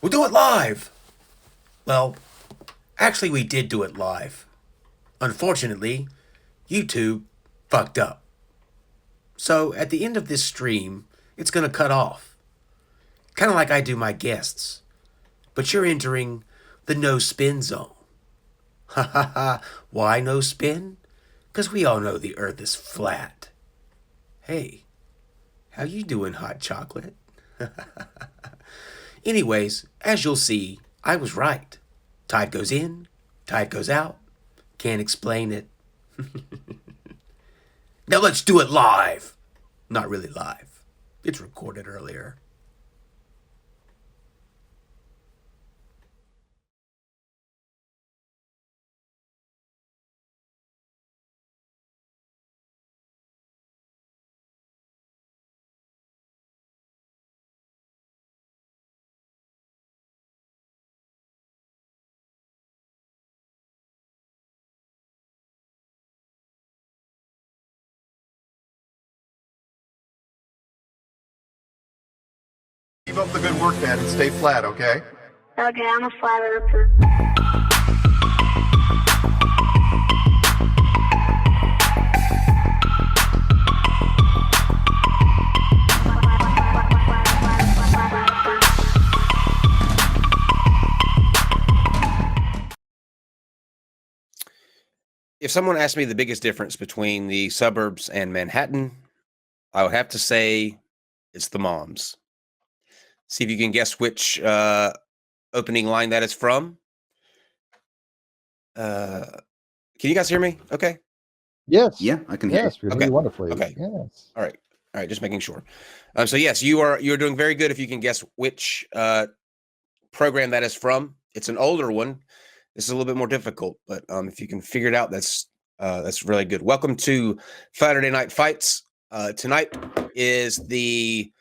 We'll do it live! Well, actually, we did do it live. Unfortunately, YouTube fucked up. So at the end of this stream, it's gonna cut off. Kind of like I do my guests. But you're entering the no spin zone. Ha ha ha. Why no spin? Because we all know the earth is flat. Hey, how you doing, hot chocolate? Anyways, as you'll see, I was right. Tide goes in, tide goes out. Can't explain it. Now let's do it live. Not really live. It's recorded earlier. Keep up the good work, man, and stay flat, okay? Okay, I'm a flat earther. If someone asked me the biggest difference between the suburbs and Manhattan, I would have to say it's the moms. See if you can guess which opening line that is from. Can you guys hear me? Okay. Yes. Yeah, I can hear Yes, we Okay. hear you wonderfully. Okay. Yes. All right, just making sure. So yes, you're doing very good if you can guess which program that is from. It's an older one. This is a little bit more difficult, but if you can figure it out, that's really good. Welcome to Saturday Night Fights. Tonight is the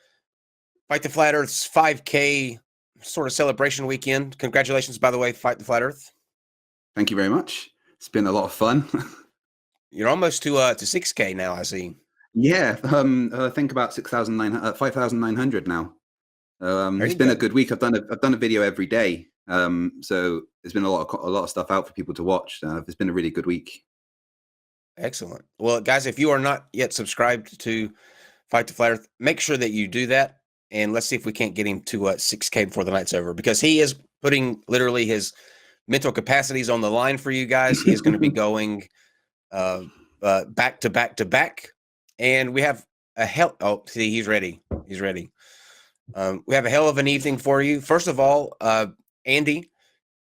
Fight the Flat Earth's 5K sort of celebration weekend. Congratulations, by the way, Fight the Flat Earth. Thank you very much. It's been a lot of fun. You're almost to 6K now, I see. Yeah, I think about 5,900 now. It's been go. a good week. I've done a video every day. So there's been a lot of stuff out for people to watch. It's been a really good week. Excellent. Well, guys, if you are not yet subscribed to Fight the Flat Earth, make sure that you do that. And let's see if we can't get him to 6K before the night's over, because he is putting literally his mental capacities on the line for you guys. He is going to be going back to back to back. And we have a hell. Oh, see, he's ready. He's ready. We have a hell of an evening for you. First of all, Andy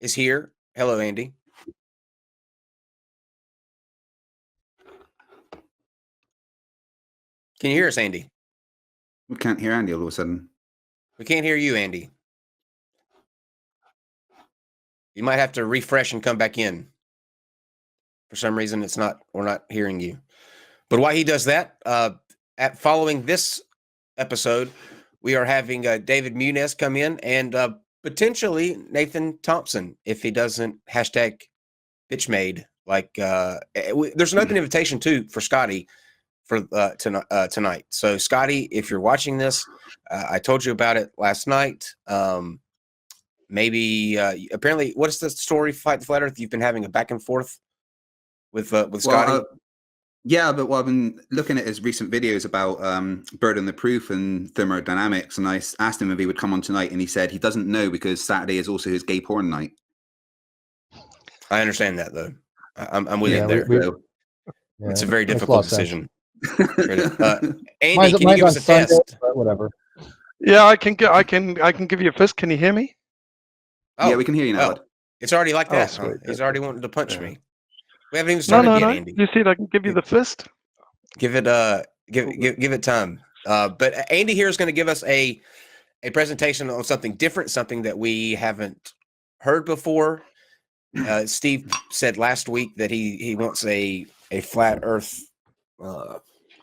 is here. Hello, Andy. Can you hear us, Andy? We can't hear Andy all of a sudden. We can't hear you, Andy. You might have to refresh and come back in. For some reason, we're not hearing you. But while he does that, following this episode, we are having David Muniz come in and potentially Nathan Thompson, if he doesn't hashtag bitchmade. Like there's an open invitation too for Scotty for tonight. So Scotty, if you're watching this, I told you about it last night. Maybe apparently, what's the story? Fight the Flat Earth. You've been having a back and forth with Scotty. Yeah, but I've been looking at his recent videos about burden the proof and thermodynamics, and I asked him if he would come on tonight, and he said he doesn't know because Saturday is also his gay porn night. I understand that though. I'm with you there. It's a very difficult decision. Andy, can you give us a test? Whatever. Yeah, I can give you a fist. Can you hear me? Oh, yeah, we can hear you now. Well, it's already like that. Sweet. He's already wanting to punch me. We haven't even started yet, Andy. You see, I can give you the fist. Give it give it time. But Andy here is going to give us a presentation on something different, something that we haven't heard before. Steve said last week that he wants a flat Earth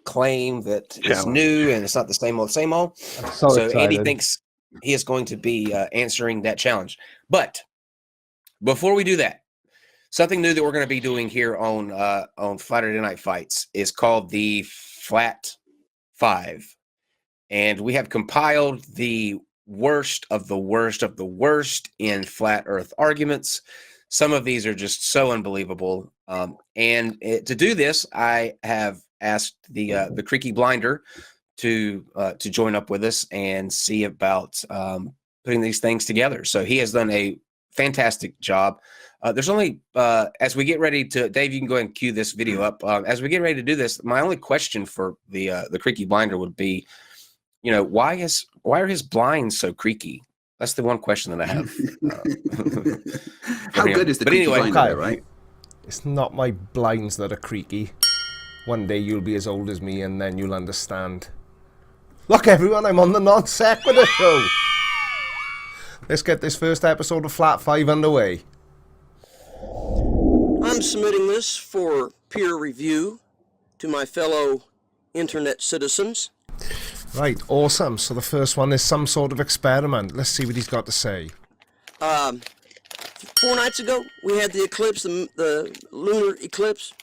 claim that is new and it's not the same old. I'm so Andy excited. thinks he is going to be answering that challenge. But before we do that, something new that we're going to be doing here on Saturday Night Fights is called the Flat Five, and we have compiled the worst of the worst of the worst in flat Earth arguments. Some of these are just so unbelievable. To do this, I have asked the Creaky Blinder to join up with us and see about putting these things together. So he has done a fantastic job. There's only as we get ready to, Dave, you can go ahead and cue this video up. As we get ready to do this, my only question for the Creaky Blinder would be, why are his blinds so creaky? That's the one question that I have. How good is the Creaky Blinder, okay. though, right? It's not my blinds that are creaky. One day you'll be as old as me and then you'll understand. Look, everyone, I'm on the Non Sequitur show. Let's get this first episode of Flat 5 underway. I'm submitting this for peer review to my fellow internet citizens. Right, awesome. So the first one is some sort of experiment. Let's see what he's got to say. 4 nights ago, we had the eclipse, the lunar eclipse,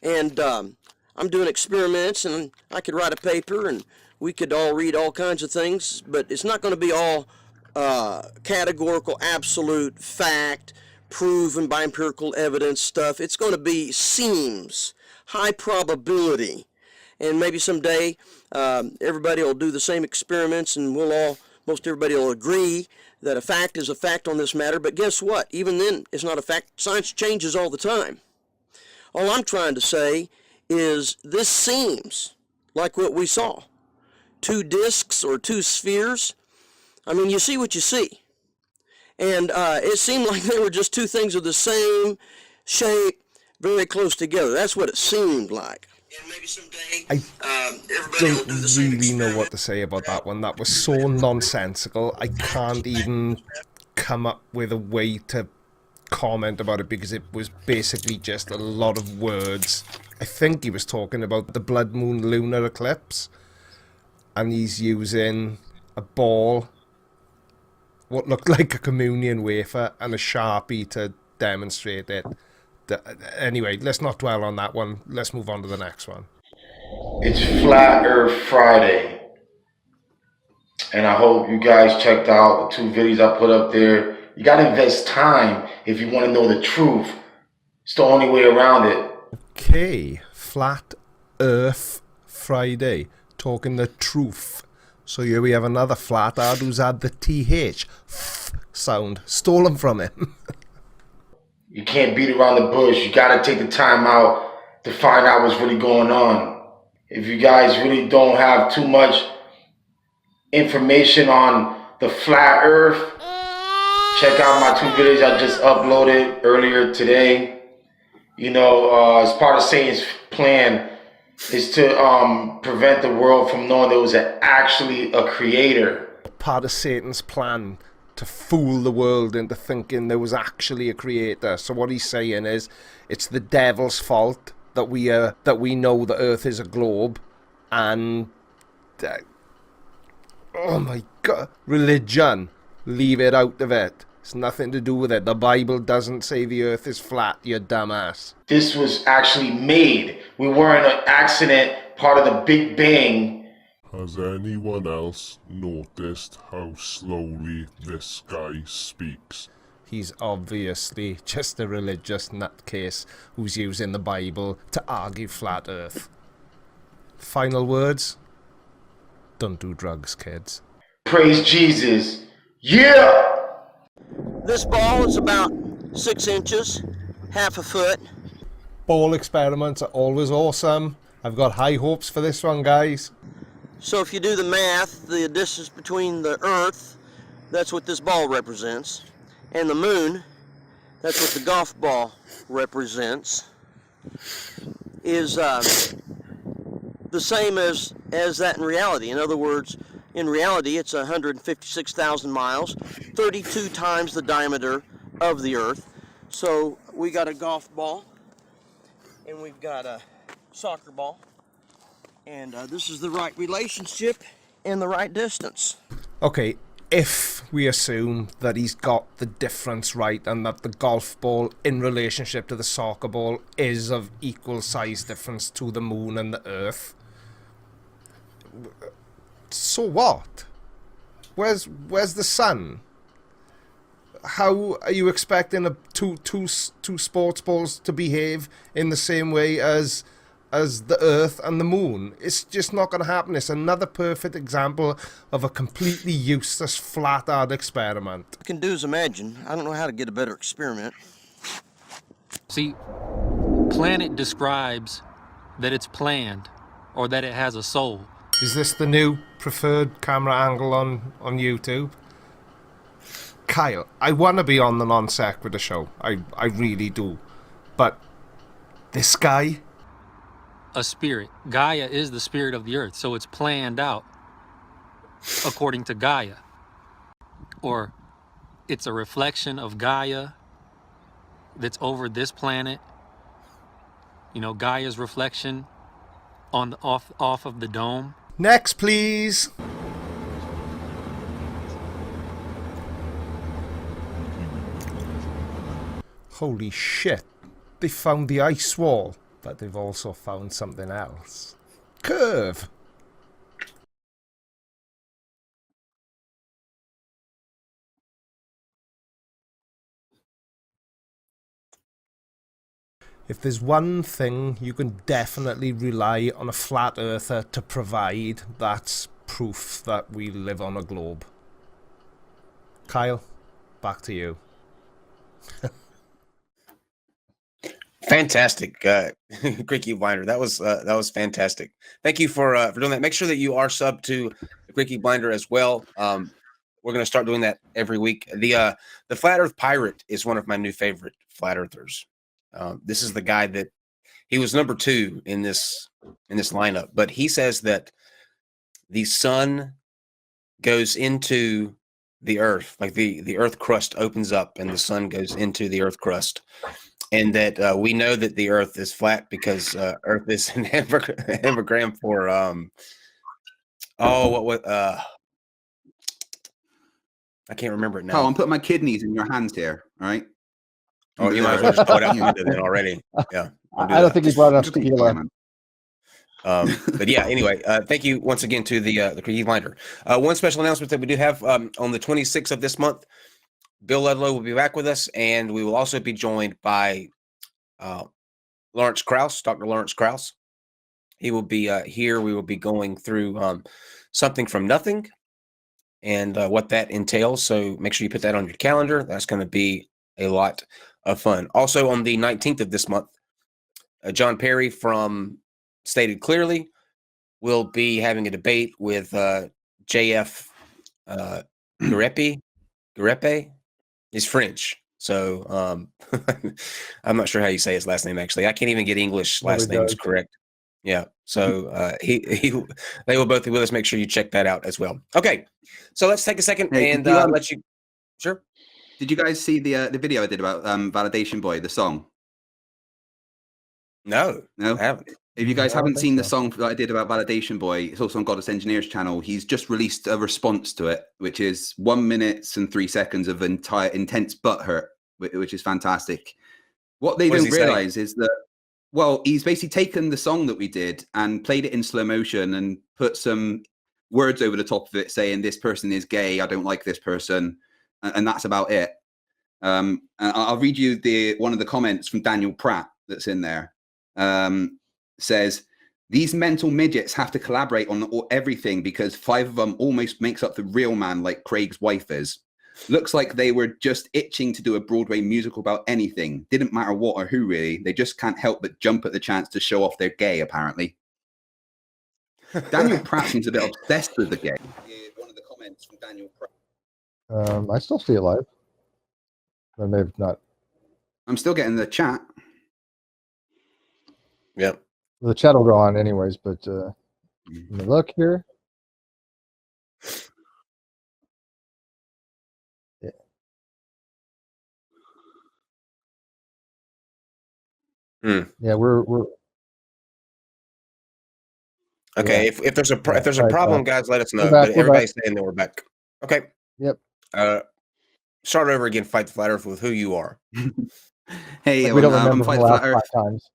and I'm doing experiments, and I could write a paper, and we could all read all kinds of things, but it's not going to be all categorical, absolute fact, proven by empirical evidence stuff. It's going to be seems, high probability, and maybe someday everybody will do the same experiments, and most everybody will agree that a fact is a fact on this matter. But guess what? Even then, it's not a fact. Science changes all the time. All I'm trying to say is this seems like what we saw. 2 discs or 2 spheres. I mean, you see what you see. And it seemed like they were just 2 things of the same shape, very close together. That's what it seemed like. And maybe someday, everybody will do the same Really know what to say about that one. That was so nonsensical. I can't even come up with a way to comment about it because it was basically just a lot of words. I think he was talking about the blood moon lunar eclipse, and he's using a ball, what looked like a communion wafer, and a Sharpie to demonstrate it. Anyway, let's not dwell on that one. Let's move on to the next one. It's Flat Earth Friday, and I hope you guys checked out the 2 videos I put up there. You gotta invest time if you want to know the truth. It's the only way around it. Okay, Flat Earth Friday, talking the truth. So here we have another flatard who's had the TH sound stolen from him. You can't beat around the bush. You gotta take the time out to find out what's really going on. If you guys really don't have too much information on the flat Earth, check out my 2 videos I just uploaded earlier today. As part of Satan's plan is to prevent the world from knowing there was actually a creator. Part of Satan's plan to fool the world into thinking there was actually a creator. So what he's saying is it's the devil's fault that we know the Earth is a globe, and oh my God, religion, leave it out of it. It's nothing to do with it. The Bible doesn't say the Earth is flat, you dumbass. This was actually made. We weren't an accident, part of the Big Bang. Has anyone else noticed how slowly this guy speaks? He's obviously just a religious nutcase who's using the Bible to argue flat Earth. Final words? Don't do drugs, kids. Praise Jesus. Yeah! This ball is about 6 inches, half a foot. Ball experiments are always awesome. I've got high hopes for this one, guys. So if you do the math, the distance between the Earth, that's what this ball represents, and the moon, that's what the golf ball represents, is the same as that in reality. In other words, in reality, it's 156,000 miles, 32 times the diameter of the Earth. So we got a golf ball, and we've got a soccer ball. And this is the right relationship and the right distance. Okay, if we assume that he's got the difference right and that the golf ball in relationship to the soccer ball is of equal size difference to the moon and the Earth, so what? Where's the sun? How are you expecting two sports balls to behave in the same way as the Earth and the Moon? It's just not going to happen. It's another perfect example of a completely useless flat Earth experiment. All I can do is imagine. I don't know how to get a better experiment. See, planet describes that it's planned or that it has a soul. Is this the new preferred camera angle on YouTube? Kyle, I want to be on the Non Sequitur show. I really do. But this guy? A spirit. Gaia is the spirit of the earth, so it's planned out according to Gaia. Or it's a reflection of Gaia that's over this planet. You know, Gaia's reflection on the, off of the dome. Next, please. Holy shit. They found the ice wall, but they've also found something else. Curve. If there's one thing you can definitely rely on a flat earther to provide, that's proof that we live on a globe. Kyle, back to you. Fantastic, Creaky Blinder. That was fantastic. Thank you for doing that. Make sure that you are subbed to the Creaky Blinder as well. We're going to start doing that every week. The Flat Earth Pirate is one of my new favorite flat earthers. This is the guy that he was number 2 in this lineup, but he says that the sun goes into the earth, like the earth crust opens up and the sun goes into the earth crust. And that we know that the Earth is flat because Earth is an anagram for I can't remember it now. Oh, I'm putting my kidneys in your hands here. All right. Oh, you might as well just throw it out the window then already. Yeah. I don't think he brought enough tequila. But yeah, anyway, thank you once again to the Creaky Blinder. One special announcement that we do have on the 26th of this month. Bill Ludlow will be back with us, and we will also be joined by Lawrence Krauss, Dr. Lawrence Krauss. He will be here. We will be going through something from nothing and what that entails. So make sure you put that on your calendar. That's going to be a lot of fun. Also on the 19th of this month, John Perry from Stated Clearly will be having a debate with JF Gurepe. He's French, so I'm not sure how you say his last name. Actually, I can't even get English last names correct. Yeah, so they will both be with us. Make sure you check that out as well. Okay, so let's take a second and let you. Sure. Did you guys see the video I did about Validation Boy, the song? No, I haven't. If you guys haven't seen the song that I did about Validation Boy, it's also on Goddess Engineers channel. He's just released a response to it, which is 1 minute and 3 seconds of intense butthurt, which is fantastic. What they don't realize is that, well, he's basically taken the song that we did and played it in slow motion and put some words over the top of it saying, this person is gay, I don't like this person. And that's about it. And I'll read you one of the comments from Daniel Pratt that's in there. Says, these mental midgets have to collaborate on everything because 5 of them almost makes up the real man like Craig's wife is. Looks like they were just itching to do a Broadway musical about anything. Didn't matter what or who, really. They just can't help but jump at the chance to show off they're gay, apparently. Daniel Pratt seems a bit obsessed with the gay. One of the comments from Daniel Pratt. I still see it live. Or maybe not. I'm still getting the chat. Yep. The chat will go on anyways, but let me look here. Yeah. Yeah, we're okay. Yeah. If there's a problem, guys, let us know. Back, but everybody's saying that we're back. Okay. Yep. Start over again. Fight the Flat Earth with who you are. Hey, like we don't remember Fight the the last Flat Earth. 5 times.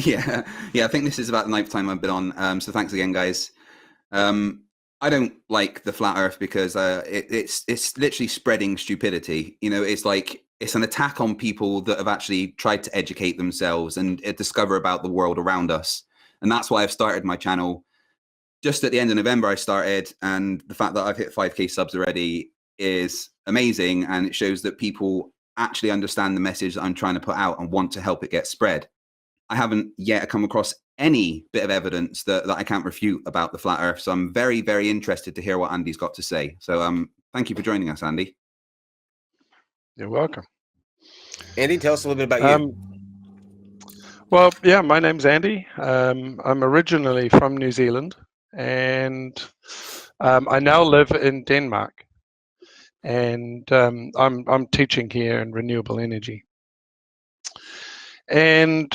yeah. I think this is about the 9th time I've been on. So thanks again, guys. I don't like the flat Earth because it's literally spreading stupidity. You know, it's like it's an attack on people that have actually tried to educate themselves and discover about the world around us. And that's why I've started my channel. Just at the end of November, I started, and the fact that I've hit 5K subs already is amazing, and it shows that people actually understand the message that I'm trying to put out and want to help it get spread. I haven't yet come across any bit of evidence that I can't refute about the flat Earth. So I'm very, very interested to hear what Andy's got to say. So thank you for joining us, Andy. You're welcome. Andy, tell us a little bit about you. Well, yeah, my name's Andy. I'm originally from New Zealand, and I now live in Denmark. And I'm teaching here in renewable energy. And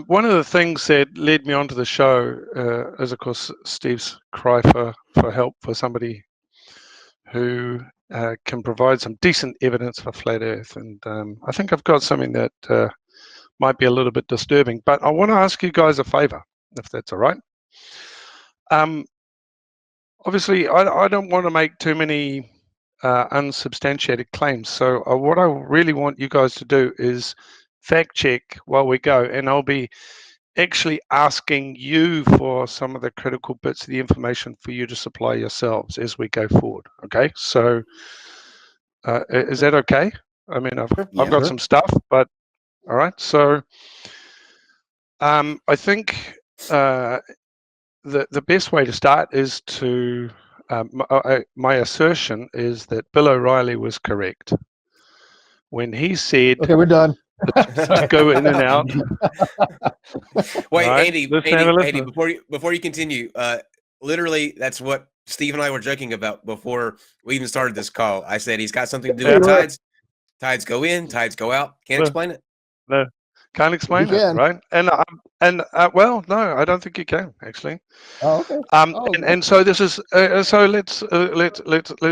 one of the things that led me onto the show is, of course, Steve's cry for help for somebody who can provide some decent evidence for flat Earth. And I think I've got something that might be a little bit disturbing. But I want to ask you guys a favor, if that's all right. Obviously, I don't want to make too many unsubstantiated claims. So what I really want you guys to do is fact check while we go, and I'll be actually asking you for some of the critical bits of the information for you to supply yourselves as we go forward. Okay, so is that okay? I mean, I've got some stuff, but all right. So I think the best way to start is to my assertion is that Bill O'Reilly was correct when he said, "Okay, we're done." To go in and out. Wait, right, Andy, before you continue, literally, that's what Steve and I were joking about before we even started this call. I said he's got something to do with tides. Tides go in, tides go out. Can't explain it. No, can't explain it, right? And well, no, I don't think you can actually. Oh, okay. And so this is so let's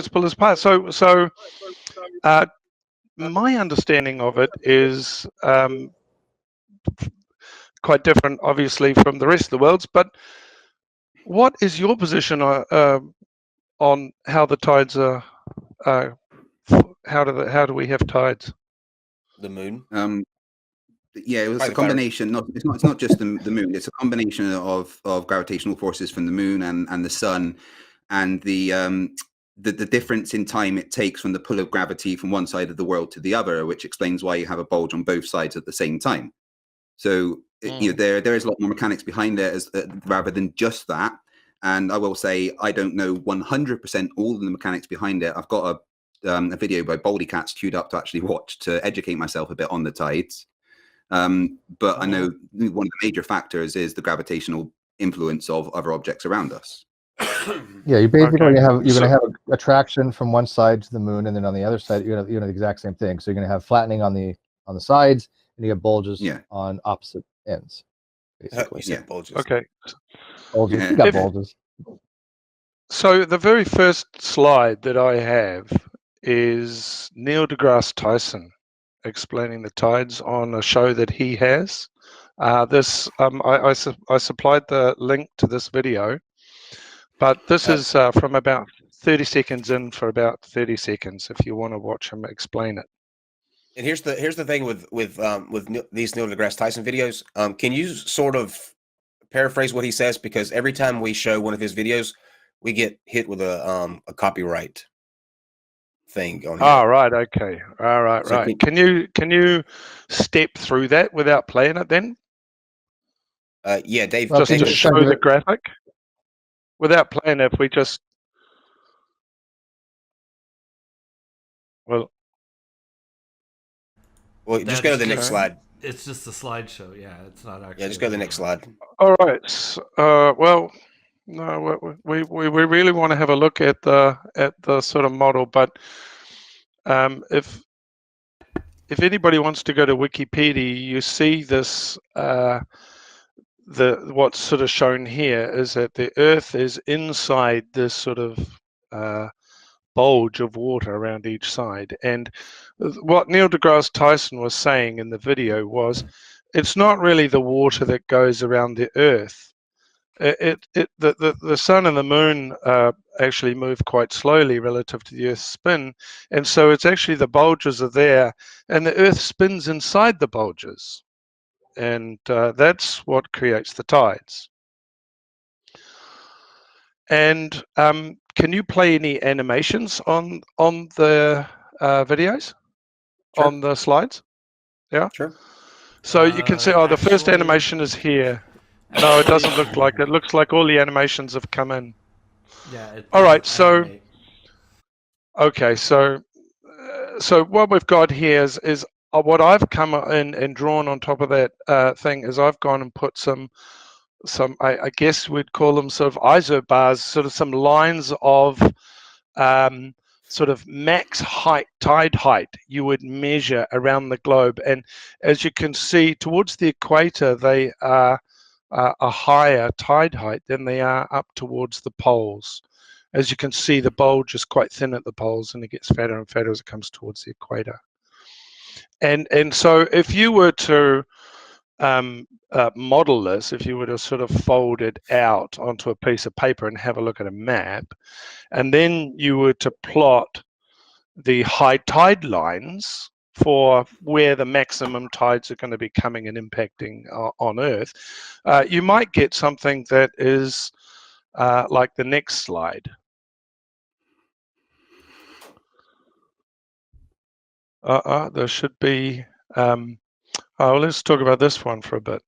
pull this apart. So my understanding of it is quite different, obviously, from the rest of the world's. But what is your position on how the tides are? How do we have tides? The moon. Yeah, it was a combination. It's not just the moon. It's a combination of gravitational forces from the moon and the sun, and the difference in time it takes from the pull of gravity from one side of the world to the other, which explains why you have a bulge on both sides at the same time. So there is a lot more mechanics behind it rather than just that. And I will say I don't know 100% all of the mechanics behind it. I've got a video by Baldy Cats queued up to actually watch to educate myself a bit on the tides. But I know one of the major factors is the gravitational influence of other objects around us. Yeah, you basically you're going to have attraction from one side to the moon, and then on the other side you're going to the exact same thing. So you're going to have flattening on the sides, and you have bulges on opposite ends. Basically, bulges. Okay, bulges. You got bulges. So the very first slide that I have is Neil deGrasse Tyson explaining the tides on a show that he has. I supplied the link to this video, but this is from about 30 seconds in for about 30 seconds if you want to watch him explain it. And here's the thing with these Neil deGrasse Tyson videos. Can you sort of paraphrase what he says? Because every time we show one of his videos, we get hit with a copyright thing on here. Oh, right. Okay. All right. So right. Can you step through that without playing it then? Yeah, Dave. Just to show the graphic without playing it. If we just well, just go to the next slide. It's just a slideshow. Yeah, it's not actually. Yeah, just go to the next slide. All right. Well, no, we really want to have a look at the sort of model, but if anybody wants to go to Wikipedia, you see this. What's sort of shown here is that the Earth is inside this sort of bulge of water around each side. And what Neil deGrasse Tyson was saying in the video was, it's not really the water that goes around the Earth. the sun and the moon actually move quite slowly relative to the Earth's spin, and so it's actually the bulges are there, and the Earth spins inside the bulges, and that's what creates the tides. And can you play any animations on the videos, Sure. on the slides? Yeah. Sure. So you can see, the first Actually, animation is here. No, it doesn't look like it. It looks like all the animations have come in. Yeah. It All right. doesn't So, animate. okay. So what we've got here is what I've come in and drawn on top of that thing is I've gone and put some I guess we'd call them sort of isobars, sort of some lines of sort of max height, tide height you would measure around the globe. And as you can see, towards the equator, they are a higher tide height than they are up towards the poles. As you can see, the bulge is quite thin at the poles, and it gets fatter and fatter as it comes towards the equator. And so if you were to model this, if you were to sort of fold it out onto a piece of paper and have a look at a map, and then you were to plot the high tide lines for where the maximum tides are going to be coming and impacting on Earth, you might get something that is like the next slide. There should be, let's talk about this one for a bit.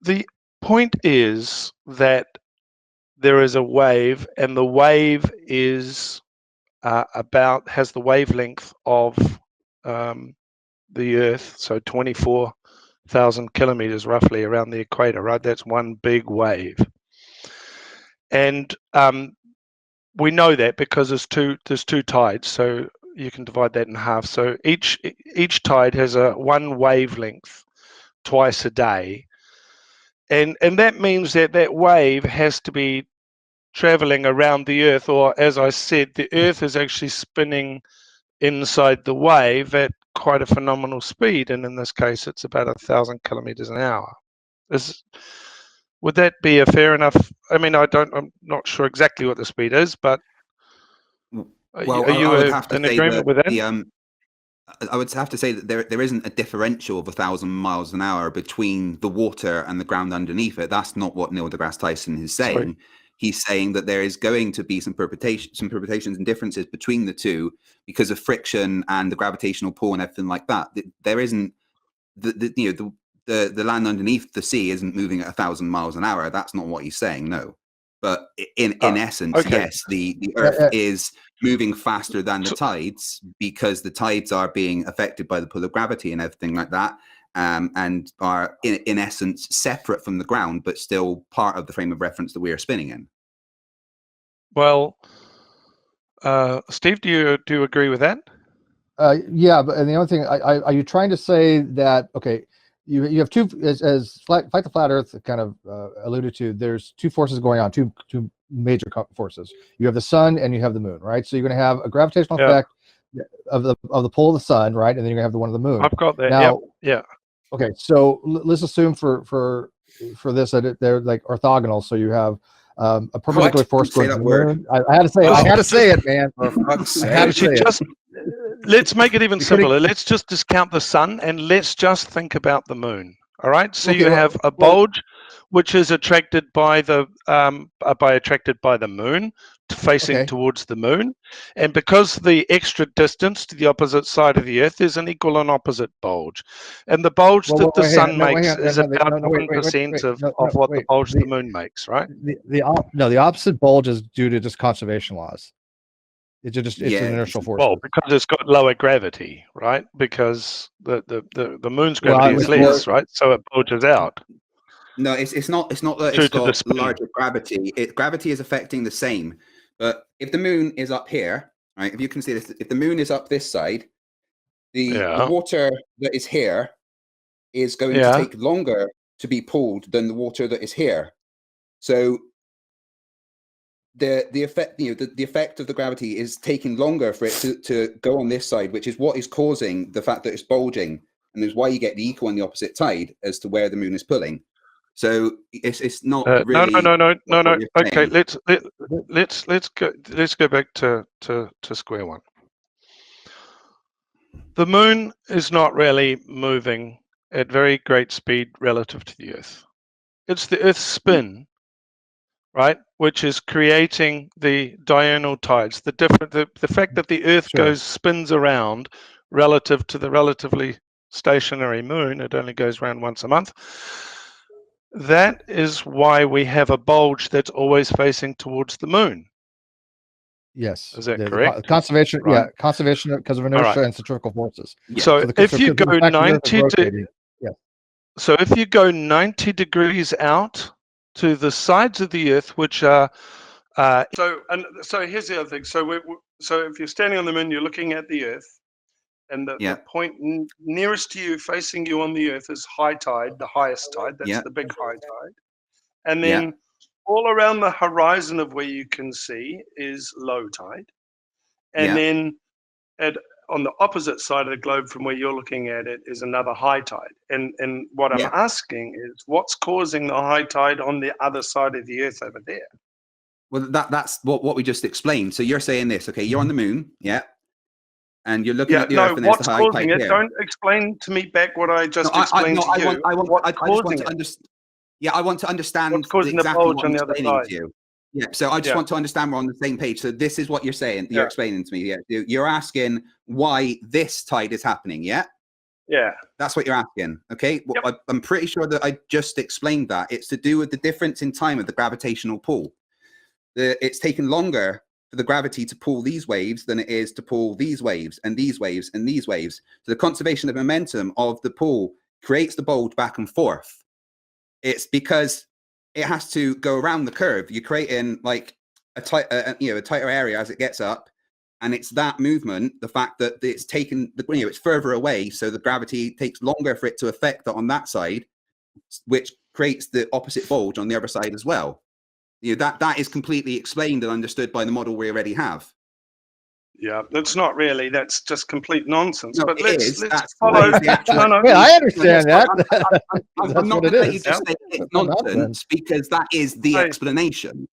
The point is that there is a wave, and the wave is has the wavelength of the Earth, so 24,000 kilometers roughly around the equator, right? That's one big wave. And we know that because there's two tides, so you can divide that in half. So each tide has one wavelength twice a day. And that means that wave has to be traveling around the Earth, or as I said, the Earth is actually spinning inside the wave at quite a phenomenal speed, and in this case it's about 1,000 kilometers an hour. Would that be a fair enough? I mean, I'm not sure exactly what the speed is, but are you in agreement with that? I would have to say that there isn't a differential of 1,000 miles an hour between the water and the ground underneath it. That's not what Neil deGrasse Tyson is saying. Sorry. He's saying that there is going to be some perturbations and differences between the two because of friction and the gravitational pull and everything like that. There isn't the land underneath the sea isn't moving at 1,000 miles an hour. That's not what he's saying. No, but in essence, okay. yes, the Earth is moving faster than the tides because the tides are being affected by the pull of gravity and everything like that. And are in essence separate from the ground, but still part of the frame of reference that we are spinning in. Well, Steve, do you agree with that? Yeah, but and the only thing, are you trying to say that you have two, as Fight the Flat Earth kind of alluded to, there's two forces going on, two major forces. You have the sun and you have the moon, right? So you're going to have a gravitational effect of the pull of the sun, right? And then you're going to have the one of the moon. I've got that. Now, yeah. Okay, so let's assume for this that they're like orthogonal. So you have a perpendicular force going to the moon. I had to say it. I had to say it, man. I had to say it. Let's make it even simpler. Let's just discount the sun and let's just think about the moon. All right. So you have a bulge, which is attracted by the moon, facing towards the moon, and because the extra distance to the opposite side of the Earth is an equal and opposite bulge, and the bulge that the sun makes is about 1% of what the bulge the moon makes, right? The opposite bulge is due to just conservation laws. It's an inertial force. Well, because it's got lower gravity, right? Because the moon's gravity is less, right? So it bulges out. No, it's not that it's got larger gravity. Gravity is affecting the same. But if the moon is up here, right? If you can see this, if the moon is up this side, the water that is here is going to take longer to be pulled than the water that is here. So the effect, the effect of the gravity is taking longer for it to go on this side, which is what is causing the fact that it's bulging. and there's why you get the equal and the opposite tide as to where the moon is pulling. So it's not really. No. Okay, let's go back to square one. The moon is not really moving at very great speed relative to the Earth. It's the Earth's spin, right, which is creating the diurnal tides. The fact that the Earth spins around relative to the relatively stationary moon, it only goes around once a month. That is why we have a bulge that's always facing towards the moon. Yes. Is that correct? Conservation, Right. yeah, conservation because of inertia and centrifugal forces. So if you go 90 yeah. So if you go 90 degrees out to the sides of the Earth, which are so here's the other thing. So if you're standing on the moon, you're looking at the Earth, and the point nearest to you, facing you on the Earth, is high tide, the highest tide. That's the big high tide, and then all around the horizon of where you can see is low tide, and then on the opposite side of the globe from where you're looking at it is another high tide. And what I'm asking is, what's causing the high tide on the other side of the Earth over there? Well, that's what we just explained. So you're saying this, okay? You're on the moon, and you're looking at the Earth, and there's what's the high causing tide it? here. Don't explain to me back what I just explained to you. I just want to understand. Yeah, I want to understand exactly what I'm explaining to you. Yeah, so I just want to understand we're on the same page. So this is what you're saying. You're explaining to me. Yeah, you're asking why this tide is happening. Yeah. Yeah. That's what you're asking. Okay. Well, I'm pretty sure that I just explained that. It's to do with the difference in time of the gravitational pull. It's taken longer for the gravity to pull these waves than it is to pull these waves and these waves and these waves. So the conservation of momentum of the pull creates the bulge back and forth. It's because it has to go around the curve. You're creating like a tighter area as it gets up, and it's that movement, the fact that it's taken it's further away, so the gravity takes longer for it to affect on that side, which creates the opposite bulge on the other side as well. That is completely explained and understood by the model we already have. Yeah, that's not really. That's just complete nonsense. No, but let's follow. Yeah, I understand that. I'm not going to let you just say it's nonsense because that is the explanation.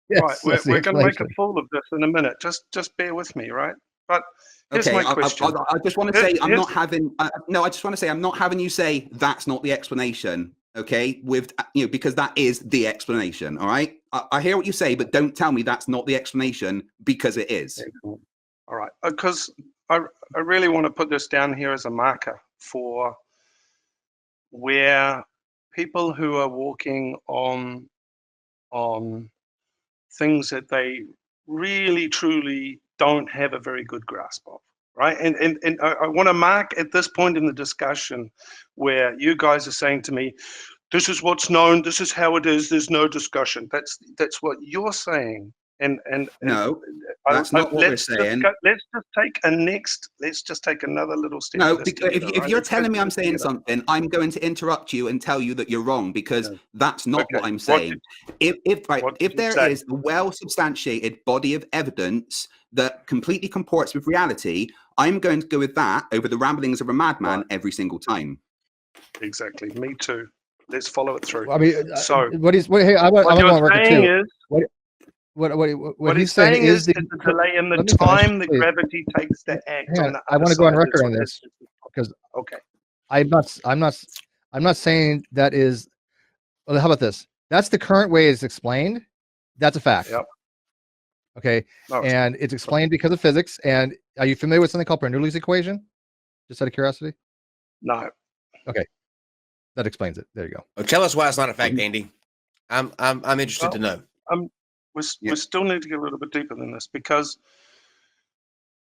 Yes, right, we're going to make a fool of this in a minute. Just bear with me, right? But here's my question. I just want to say I'm not having. No, I just want to say I'm not having you say that's not the explanation. Okay, with because that is the explanation. All right, I hear what you say, but don't tell me that's not the explanation because it is. All right, because I really want to put this down here as a marker for where people who are walking on things that they really truly don't have a very good grasp of, right? And I want to mark at this point in the discussion where you guys are saying to me, this is what's known, this is how it is, there's no discussion. That's what you're saying. And no, that's not what we're saying. Let's just take another little step. No, because if you're telling me I'm saying something, I'm going to interrupt you and tell you that you're wrong because that's not what I'm saying. If there is a well-substantiated body of evidence that completely comports with reality, I'm going to go with that over the ramblings of a madman every single time. Exactly. Me too. Let's follow it through. I mean, so hey, I want to record too. What he's saying is the delay in the time the gravity takes to act on the I want to go on record on this because I'm not saying that is. Well, how about this? That's the current way it's explained. That's a fact. Yep. Okay, and it's explained because of physics. And are you familiar with something called Bernoulli's equation? Just out of curiosity. No. Okay, that explains it. There you go. Well, tell us why it's not a fact, Andy. I'm interested to know. We still need to get a little bit deeper than this because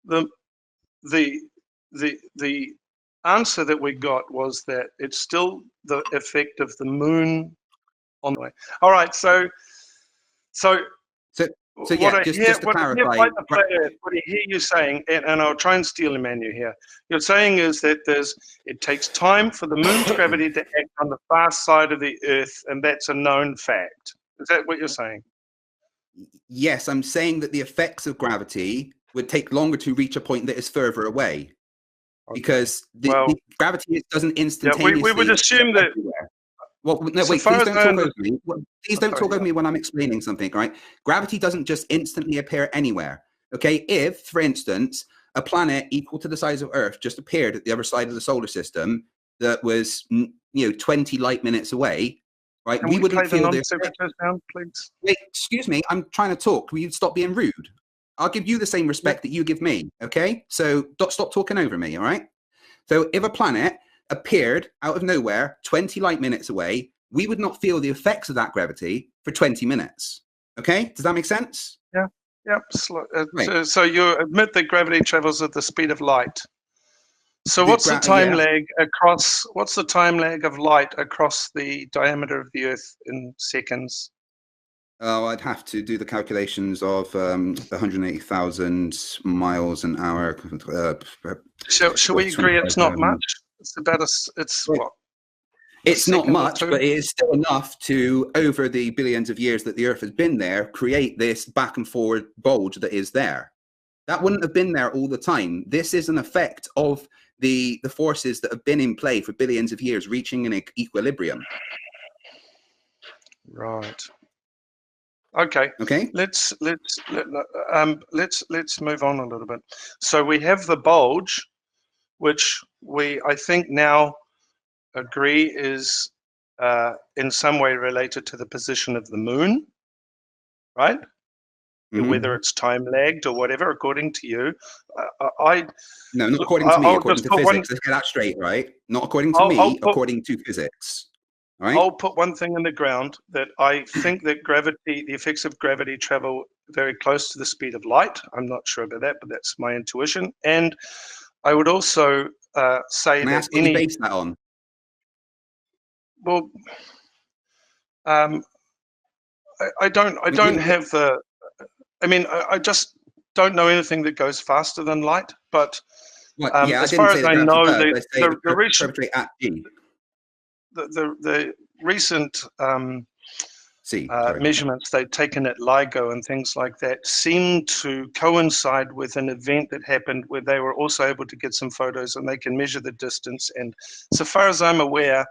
the answer that we got was that it's still the effect of the moon on the way. All right, so yeah, just to clarify, what I hear you saying, and I'll try and steal Emmanuel here. You're saying is that it takes time for the moon's gravity to act on the far side of the Earth, and that's a known fact. Is that what you're saying? Yes, I'm saying that the effects of gravity would take longer to reach a point that is further away. because the gravity doesn't instantaneously. We would assume that. Everywhere. Well, no, So wait, far please as don't I talk under- over me. Please don't talk over me when I'm explaining something, right? Gravity doesn't just instantly appear anywhere, okay? If, for instance, a planet equal to the size of Earth just appeared at the other side of the solar system that was, 20 light minutes away, right? Can we wouldn't play feel the the non-sequitur sound, please? Wait, excuse me, I'm trying to talk. Will you stop being rude? I'll give you the same respect that you give me, okay? So stop talking over me, all right? So if a planet appeared out of nowhere 20 light minutes away, we would not feel the effects of that gravity for 20 minutes. Okay? Does that make sense? Yeah. Yep. Right. So you admit that gravity travels at the speed of light. So what's the time lag across? What's the time lag of light across the diameter of the Earth in seconds? Oh, I'd have to do the calculations of 180,000 miles an hour. Shall we agree it's not much? It's about it's what? It's not much, but it is still enough to, over the billions of years that the Earth has been there, create this back and forward bulge that is there. That wouldn't have been there all the time. This is an effect of the forces that have been in play for billions of years, reaching an equilibrium. Right. Okay. Okay. Let's move on a little bit. So we have the bulge, which I think now agree is in some way related to the position of the moon, right? Mm-hmm. Whether it's time lagged or whatever, according to you. No, not according to me, according to physics. Let's get that straight, right? Not according to me, according to physics. Right? I'll put one thing in the ground, that I think that the effects of gravity travel very close to the speed of light. I'm not sure about that, but that's my intuition. And I would also say Can I ask what you base that on? Well, I don't have the. I mean, I just don't know anything that goes faster than light. But as far as I know, the recent measurements they've taken at LIGO and things like that seem to coincide with an event that happened where they were also able to get some photos and they can measure the distance. And so far as I'm aware,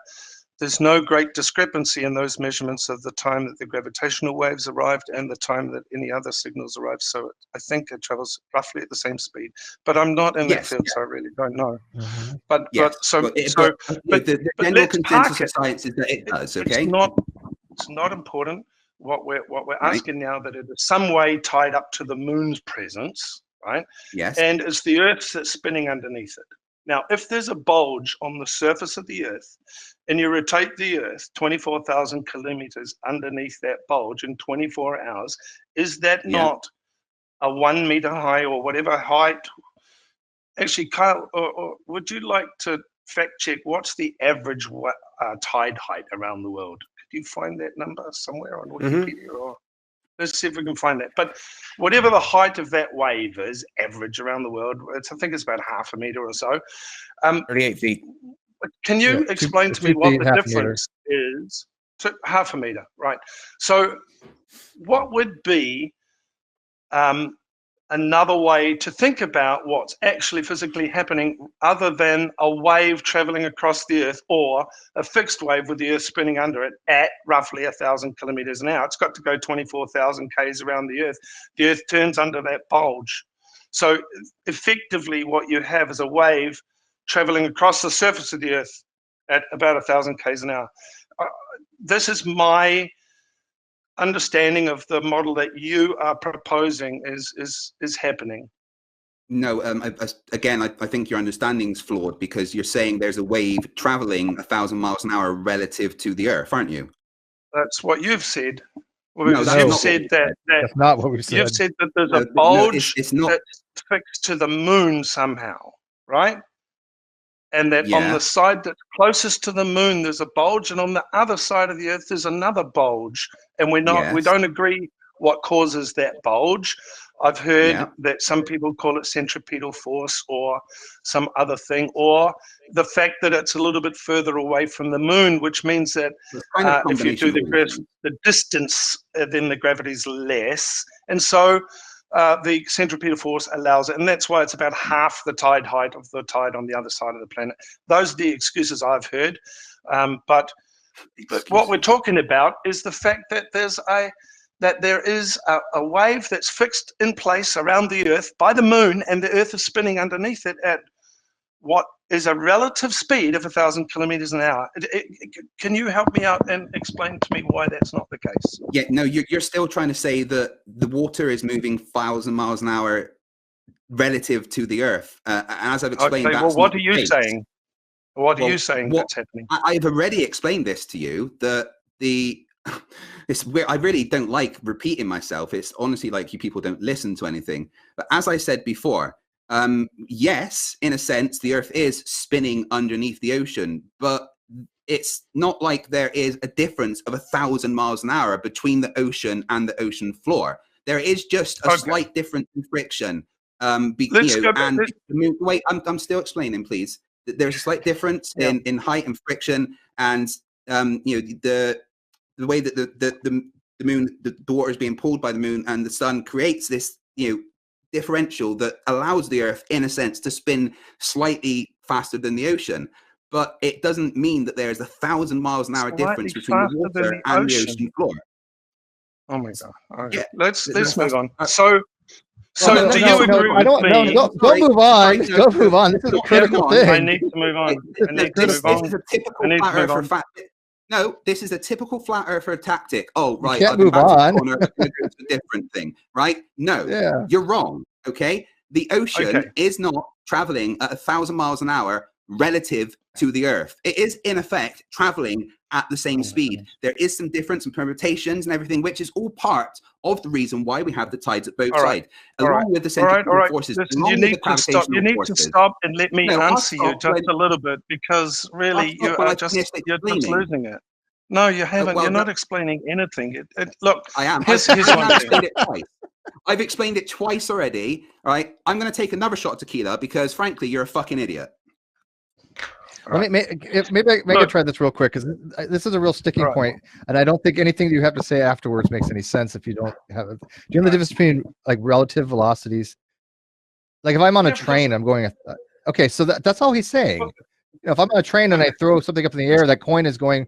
there's no great discrepancy in those measurements of the time that the gravitational waves arrived and the time that any other signals arrived. So I think it travels roughly at the same speed. But I'm not in that field, so I really don't know. Mm-hmm. But the general consensus of science is that it does. Okay, it's not important. What we're asking now, that it is some way tied up to the moon's presence, right? Yes. And it's the Earth that's spinning underneath it. Now, if there's a bulge on the surface of the Earth and you rotate the Earth 24,000 kilometers underneath that bulge in 24 hours, is that not a 1 meter high or whatever height? Actually, Kyle, or would you like to fact check what's the average tide height around the world? Could you find that number somewhere on Wikipedia? Or let's see if we can find that. But whatever the height of that wave is, average around the world, I think it's about half a meter or so. 38 feet. Can you explain to me what the difference is? To half a meter, right? So what would be another way to think about what's actually physically happening other than a wave traveling across the Earth, or a fixed wave with the Earth spinning under it at roughly 1,000 kilometers an hour? It's got to go 24,000 k's around the Earth. The Earth turns under that bulge. So effectively what you have is a wave traveling across the surface of the Earth at about 1,000 k's an hour. This is my understanding of the model that you are proposing is happening. No, again, I think your understanding's flawed, because you're saying there's a wave traveling 1,000 miles an hour relative to the Earth, aren't you? That's what you've said. Well, no, you've said that's not what we said. You've said that there's a bulge it's not. That's fixed to the moon somehow, right? And that on the side that's closest to the moon, there's a bulge, and on the other side of the Earth, there's another bulge. And we don't agree what causes that bulge. I've heard that some people call it centripetal force or some other thing, or the fact that it's a little bit further away from the moon, which means that if you do the distance, then the gravity's less. And so the centripetal force allows it, and that's why it's about half the tide height of the tide on the other side of the planet. Those are the excuses I've heard, but what we're talking about is the fact that there is a wave that's fixed in place around the Earth by the moon, and the Earth is spinning underneath it at what is a relative speed of 1,000 kilometers an hour. Can you help me out and explain to me why that's not the case? Yeah, no, you're still trying to say that the water is moving 1,000 miles an hour relative to the Earth. As I've explained, okay, that's well, what not are you the case. saying? What are you saying that's happening? I've already explained this to you, that it's where I really don't like repeating myself. It's honestly like you people don't listen to anything. But as I said before, yes, in a sense, the Earth is spinning underneath the ocean, but it's not like there is a difference of 1,000 miles an hour between the ocean and the ocean floor. There is just a slight difference in friction. Wait, I'm still explaining, please. There's a slight difference in height and friction, and the way that the moon, the water is being pulled by the moon and the sun creates this differential that allows the Earth, in a sense, to spin slightly faster than the ocean. But it doesn't mean that there's 1,000 miles an hour difference between the water and the ocean floor. Oh my God! Okay. Yeah, let's move on. So do you agree with me? Don't move on. Don't move on. This is a critical thing. I need to move on. This is a typical flat earther fact. No, this is a typical flat earther tactic. Oh, right. You can't move on. It's a different thing, right? No, you're wrong. Okay, the ocean is not traveling at 1,000 miles an hour relative to the Earth. It is, in effect, traveling at the same speed. There is some difference in permutations and everything, which is all part of the reason why we have the tides at both sides, along with the centrifugal forces. Listen, you need to stop. You need to stop and let me answer you just a little bit, because really you're just losing it. No, you haven't. You're not explaining anything. Look, I am. Here's one thing. I've explained it twice already. All right, I'm going to take another shot of tequila because, frankly, you're a fucking idiot. Maybe I can try this real quick, because this is a real sticking point, and I don't think anything you have to say afterwards makes any sense if you don't have it. Do you know the difference between like relative velocities? Like if I'm on a train, I'm going. Okay, so that's all he's saying. If I'm on a train and I throw something up in the air, that coin is going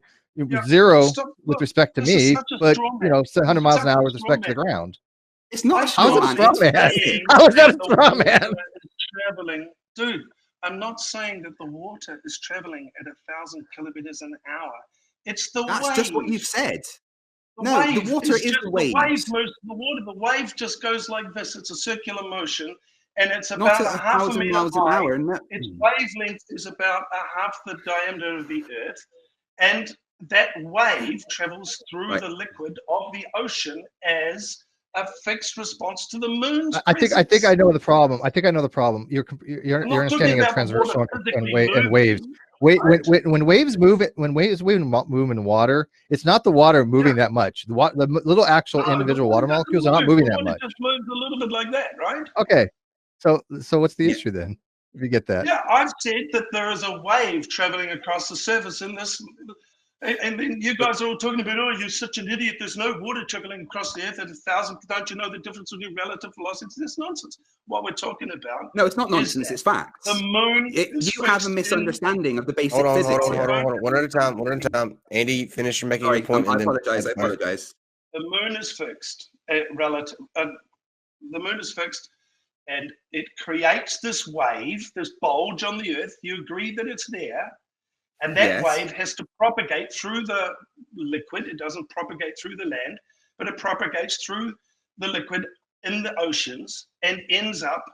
zero with respect to me, but 100 miles an hour with respect to the ground. It's not a straw man. How is that a straw man? Traveling, dude. I'm not saying that the water is traveling at 1,000 kilometers an hour. It's the wave. That's just what you've said. The water is the wave. The wave just goes like this. It's a circular motion, and it's about not at half a 1,000 meter miles high. an hour. No. Its wavelength is about half the diameter of the Earth, and that wave travels through the liquid of the ocean as a fixed response to the moon's I think I know the problem. Your understanding of transversal and waves. When waves move in water, it's not the water moving that much. The little actual individual water molecules are not moving that much. It just moves a little bit like that, right? Okay, so what's the issue then? If you get that? Yeah, I've said that there is a wave traveling across the surface in this. And then you guys are all talking about, oh, you're such an idiot. There's no water traveling across the Earth at 1,000. Don't you know the difference between relative velocities? That's nonsense. What we're talking about. No, it's not nonsense. It's facts. The moon. You have a misunderstanding of the basic physics. Hold on. One at a time. Andy, finish making your point. I apologize. The moon is fixed. The moon is fixed, and it creates this wave, this bulge on the Earth. You agree that it's there. And that wave has to propagate through the liquid. It doesn't propagate through the land, but it propagates through the liquid in the oceans and ends up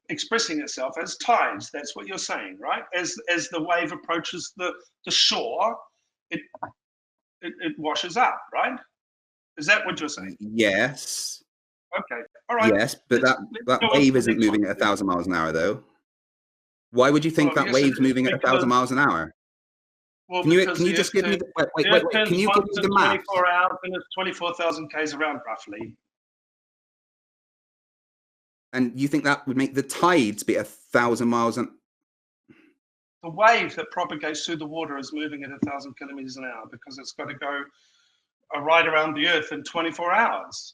expressing itself as tides. That's what you're saying, right? As the wave approaches the shore, it washes up, right? Is that what you're saying? Yes. Okay. All right. Yes, but that wave isn't moving at 1,000 miles an hour, though. Why would you think that wave's moving at 1,000 miles an hour? Well, can you just give me the wait? Can you give me the math? 24 hours and it's 24,000 k's around roughly. And you think that would make the tides be 1,000 miles an? The wave that propagates through the water is moving at 1,000 kilometers an hour because it's got to go right around the Earth in 24 hours.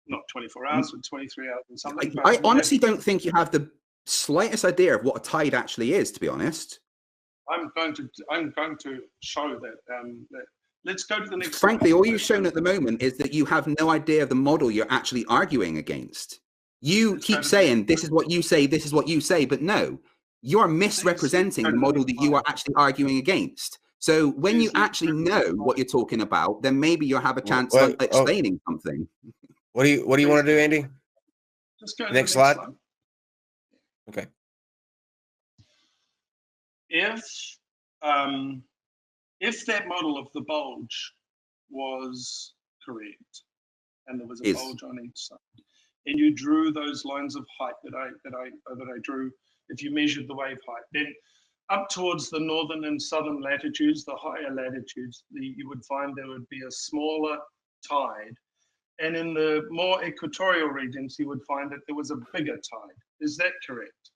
not 24 hours, but 23 hours and something. I honestly don't think you have the slightest idea of what a tide actually is, to be honest. I'm going to show that. Let's go to the next. Frankly, all you've shown at the moment is that you have no idea of the model you're actually arguing against. You keep saying this is what you say, this is what you say, but no, you are misrepresenting the model that you are actually arguing against. So when you actually know what you're talking about, then maybe you'll have a chance of explaining something. What do you want to do, Andy? Just go to next slide. Okay. If that model of the bulge was correct, and there was a bulge on each side, and you drew those lines of height that I drew, if you measured the wave height, then up towards the northern and southern latitudes, the higher latitudes, you would find there would be a smaller tide. And in the more equatorial regions, you would find that there was a bigger tide. Is that correct?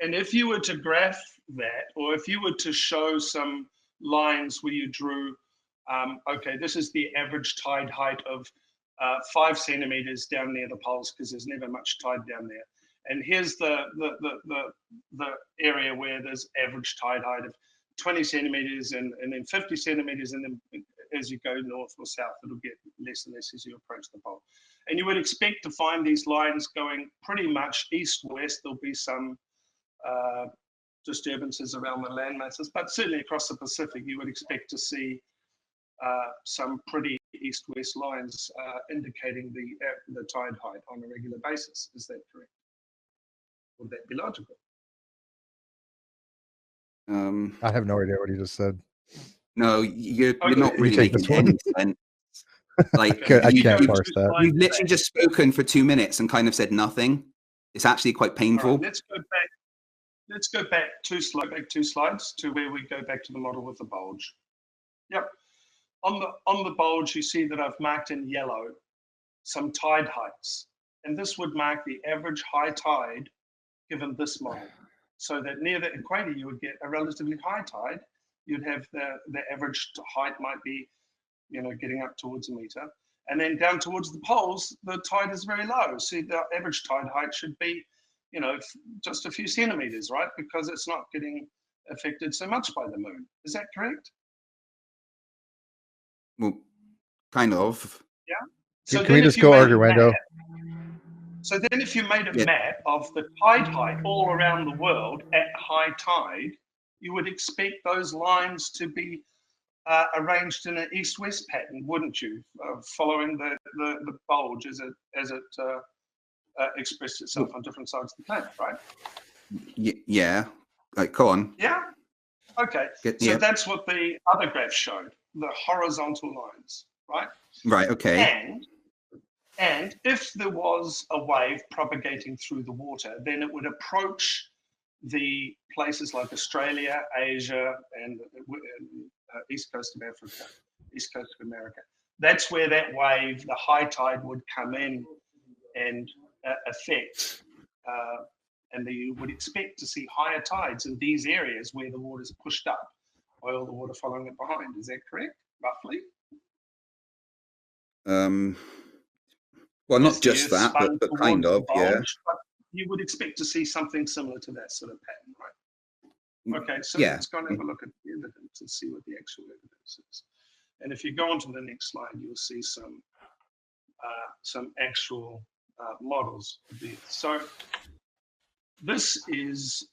And if you were to graph that, or if you were to show some lines where you drew, okay, this is the average tide height of 5 centimeters down near the poles, because there's never much tide down there. And here's the area where there's average tide height of 20 centimeters and then 50 centimeters. And then as you go north or south, it'll get less and less as you approach the pole. And you would expect to find these lines going pretty much east-west. There'll be some disturbances around the land masses, but certainly across the Pacific, you would expect to see some pretty east-west lines indicating the tide height on a regular basis. Is that correct? Would that be logical? I have no idea what he just said. No, you're not really making any sense. Like I can't parse that. You've literally just spoken for 2 minutes and kind of said nothing. It's actually quite painful. Right, let's go back two slides to where we go back to the model with the bulge. Yep. On the bulge, you see that I've marked in yellow some tide heights, and this would mark the average high tide given this model. So that near the equator, you would get a relatively high tide. You'd have the average height might be, getting up towards a meter. And then down towards the poles, the tide is very low. So the average tide height should be, just a few centimeters, right? Because it's not getting affected so much by the moon. Is that correct? Well, kind of. Yeah. So can we just go arguendo? So then if you made a map of the tide height all around the world at high tide, you would expect those lines to be arranged in an east-west pattern, wouldn't you? Following the bulge as it expressed itself on different sides of the planet, right? Yeah. Go on. Yeah. Okay. So that's what the other graph showed, the horizontal lines, right? Right. Okay. And if there was a wave propagating through the water, then it would approach the places like Australia, Asia, and east coast of Africa, east coast of America. That's where that wave, the high tide, would come in and affect. And you would expect to see higher tides in these areas where the water is pushed up by all the water following it behind. Is that correct, roughly? Well, not just that, but kind of, yeah. But you would expect to see something similar to that sort of pattern, right? Okay, so let's go and have a look at the evidence and see what the actual evidence is. And if you go on to the next slide, you'll see some actual models of this. So this is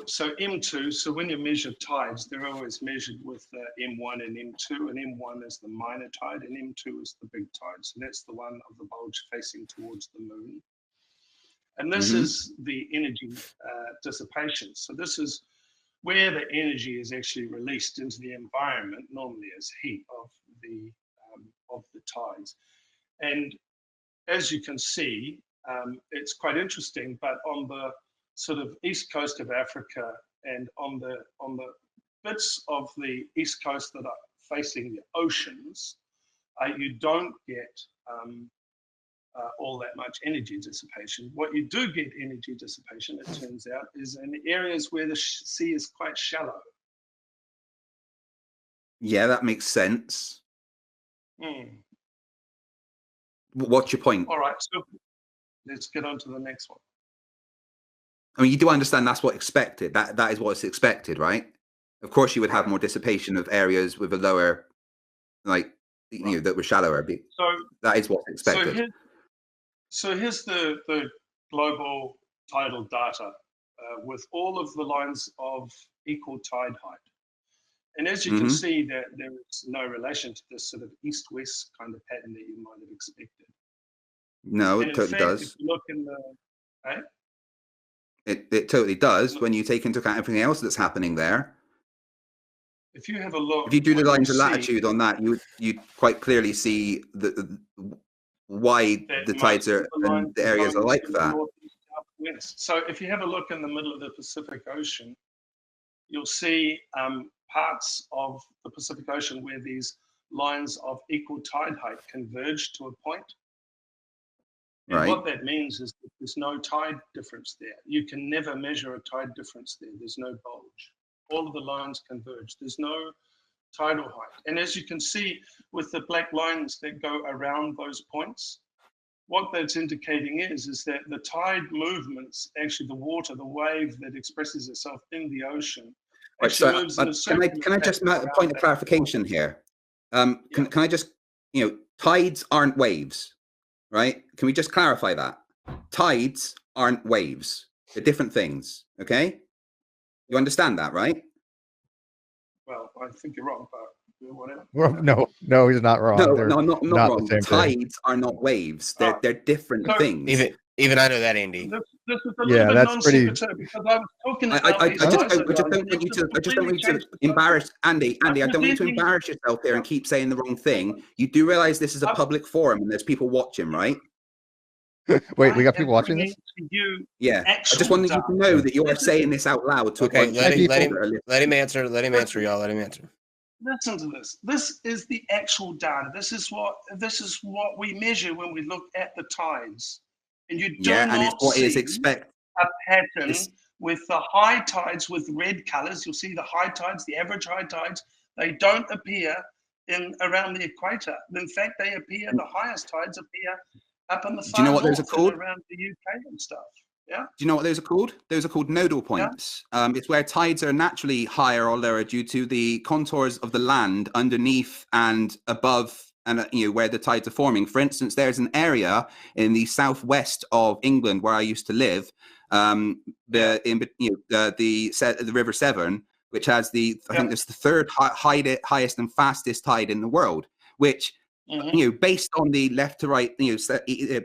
so M2. So when you measure tides, they're always measured with M1 and M2, and M1 is the minor tide, and M2 is the big tide. So that's the one of the bulge facing towards the moon. And this is the energy dissipation. So this is where the energy is actually released into the environment, normally as heat of the tides. And as you can see, it's quite interesting, but on the sort of east coast of Africa and on the bits of the east coast that are facing the oceans, you don't get all that much energy dissipation. What you do get energy dissipation, it turns out, is in areas where the sea is quite shallow. Yeah, that makes sense. What's your point? All right, so let's get on to the next one. I mean, you do understand that's what expected. That is what's expected, right? Of course, you would have more dissipation of areas with a lower, like, you know, that were shallower. So that is what's expected. So here's the global tidal data with all of the lines of equal tide height. And as you can see, there is no relation to this sort of east-west kind of pattern that you might have expected. No, And it totally does. If you look in the, It totally does when you take into account everything else that's happening there. If you have a look, if you do the lines of latitude on that, you quite clearly see why the tides are and the areas are like that. So if you have a look in the middle of the Pacific Ocean, you'll see parts of the Pacific Ocean where these lines of equal tide height converge to a point. And right. What that means is that there's no tide difference there. You can never measure a tide difference there. There's no bulge. All of the lines converge. There's no tidal height. And as you can see with the black lines that go around those points, what that's indicating is that the tide movements, actually the water, the wave that expresses itself in the ocean, right, so moves in a can I just make a point of clarification here? Can I just, tides aren't waves, right? Can we just clarify that? Tides aren't waves. They're different things, okay? You understand that, right? Well, I think you're wrong, but whatever. No, he's not wrong. No, They're I'm not wrong. The same Tides thing. are not waves. They're different things. Even I know that, Andy. This is a little bit that's pretty. because I was talking about I just don't want you to embarrass Andy. Andy, I don't want you to embarrass yourself here and keep saying the wrong thing. You do realize this is a public forum and there's people watching, right? Wait, we got people watching this? Yeah, I just wanted you to know that you are saying this out loud to okay, a bunch of people. Let him answer. Let him answer, y'all. Let him answer. Listen to this. This is the actual data. This is what we measure when we look at the tides. And you do and not it's what see is expected. A pattern with the high tides with red colors. You'll see the high tides, the average high tides. They don't appear around the equator. In fact, the highest tides appear up in the far do you know what north those are called? around the UK and stuff. Yeah. Do you know what those are called? Those are called nodal points. Yeah. It's where tides are naturally higher or lower due to the contours of the land underneath and above, and where the tides are forming. For instance, there's an area in the southwest of England where I used to live, the River Severn, which has I think it's the third highest and fastest tide in the world, which. Based on the left to right,